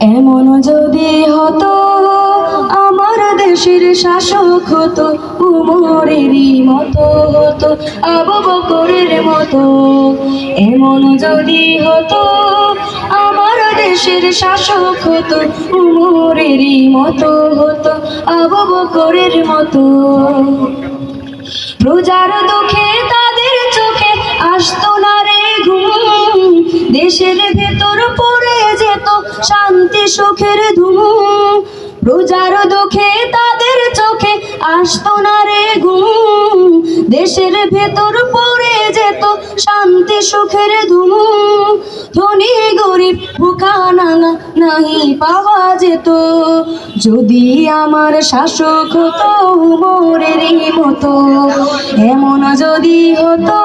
এমন যদি হতো আমার দেশের শাসক হতো, উমরেরই মতো হতো, আবু বকরের মতো। এমন যদি হতো আমার দেশের শাসক হতো, উমরেরই মতো হতো, আবু বকরের মতো। প্রজার দুঃখে তাদের চোখে আসতো না রে ঘুম, দেশের ভেতর পড়ে যেত শান্তি সুখের ধুম। প্রজার দুঃখে তাদের চোখে আসতো না রে ঘুম, দেশের ভেতর পড়ে যেত শান্তি সুখের ধুম। ধনী গরিব ভুখা নাঙা নাহি পাওয়া যেত, যদি আমার শাসক হতো উমরেরই মতো। এমন যদি হতো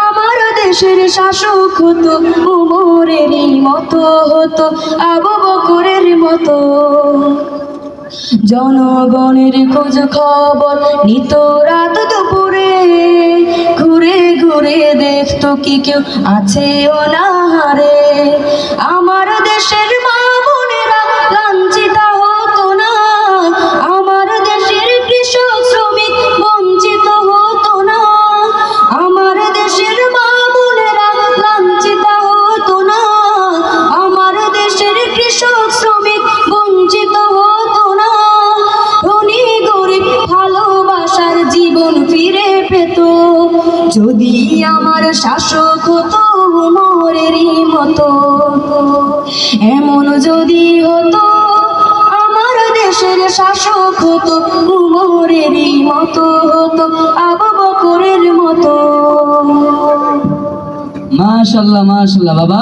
আমার দেশের শাসক হতো, উমরেরই মতো হতো, আবু বকরের মতো। জনগণের খোঁজ খবর নিত রাত দুপুরে, ঘুরে ঘুরে দেখতো কি কেউ আছে অনাহারে। আমার দেশের মা বোনেরা লাঞ্ছিত হতো না, আমার দেশের কৃষক শ্রমিক বঞ্চিত হতো না। আমার দেশের মা বোনেরা লাঞ্ছিত হতো না, আমার দেশের কৃষক শ্রমিক বঞ্চিত হতো না। ধনী গরিব ভালোবাসার জীবন ফিরে পেত, যদি আমার শাসক হতো উমরেরই মতো। এমন যদি হতো আমার দেশের শাসক হতো, উমরেরই মতো হতো, আবু বকরের মতো। মাশাআল্লাহ মাশাআল্লাহ বাবা,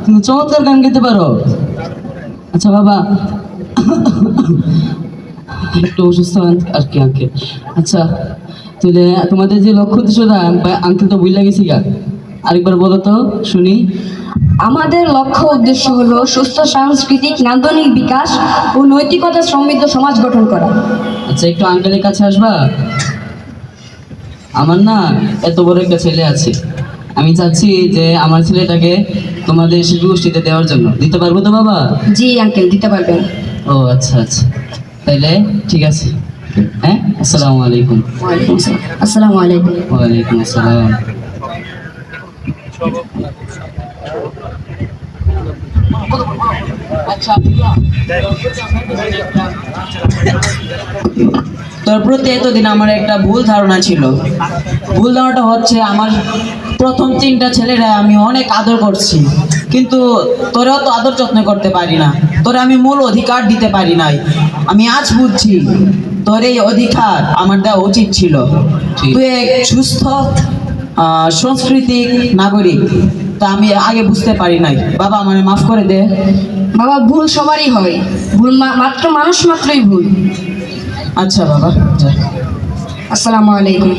তুমি চমৎকার গান গাইতে পারো। আচ্ছা বাবা, একটু অসুস্থ আর কি আঙ্কেল। আচ্ছা তাহলে তোমাদের যে লক্ষ্য উদ্দেশ্যটা আঙ্কেল তো ভুলে গেছি গা, আরেকবার বলো তো শুনি। আমাদের লক্ষ্য উদ্দেশ্য হলো সুস্থ সাংস্কৃতিক নান্দনিক বিকাশ ও নৈতিকতা সমৃদ্ধ সমাজ গঠন করা। আচ্ছা একটু আঙ্কেলের কাছে আসবা। আমার না এত বড় একটা ছেলে আছে, আমি চাচ্ছি যে আমার ছেলেটাকে তোমাদের শিশু গোষ্ঠীতে দেওয়ার জন্য। দিতে পারবো তো বাবা? জি আঙ্কেল, দিতে পারবেন। ও আচ্ছা আচ্ছা, তাইলে ঠিক আছে। হ্যাঁ, আসসালামু আলাইকুম। ওয়ালাইকুম আসসালাম। আসসালামু আলাইকুম। ওয়ালাইকুম আসসালাম। তোর প্রতি এতদিন আমার একটা ভুল ধারণা ছিল। ভুল ধারণাটা হচ্ছে আমার প্রথম তিনটা ছেলেরা আমি অনেক আদর করছি, কিন্তু তোরেও তো আদর যত্ন করতে পারি না, তোরে আমি মূল অধিকার দিতে পারি নাই। আমি আজ বুঝছি তোর এই অধিকার আমার দেওয়া উচিত ছিল। তুই এক সুস্থ সাংস্কৃতিক নাগরিক, তা আমি আগে বুঝতে পারি নাই। বাবা আমাকে মাফ করে দে। বাবা, ভুল সবারই হয়, ভুল মাত্র মানুষ মাত্রই ভুল। আচ্ছা বাবা, যা। আসসালামু আলাইকুম।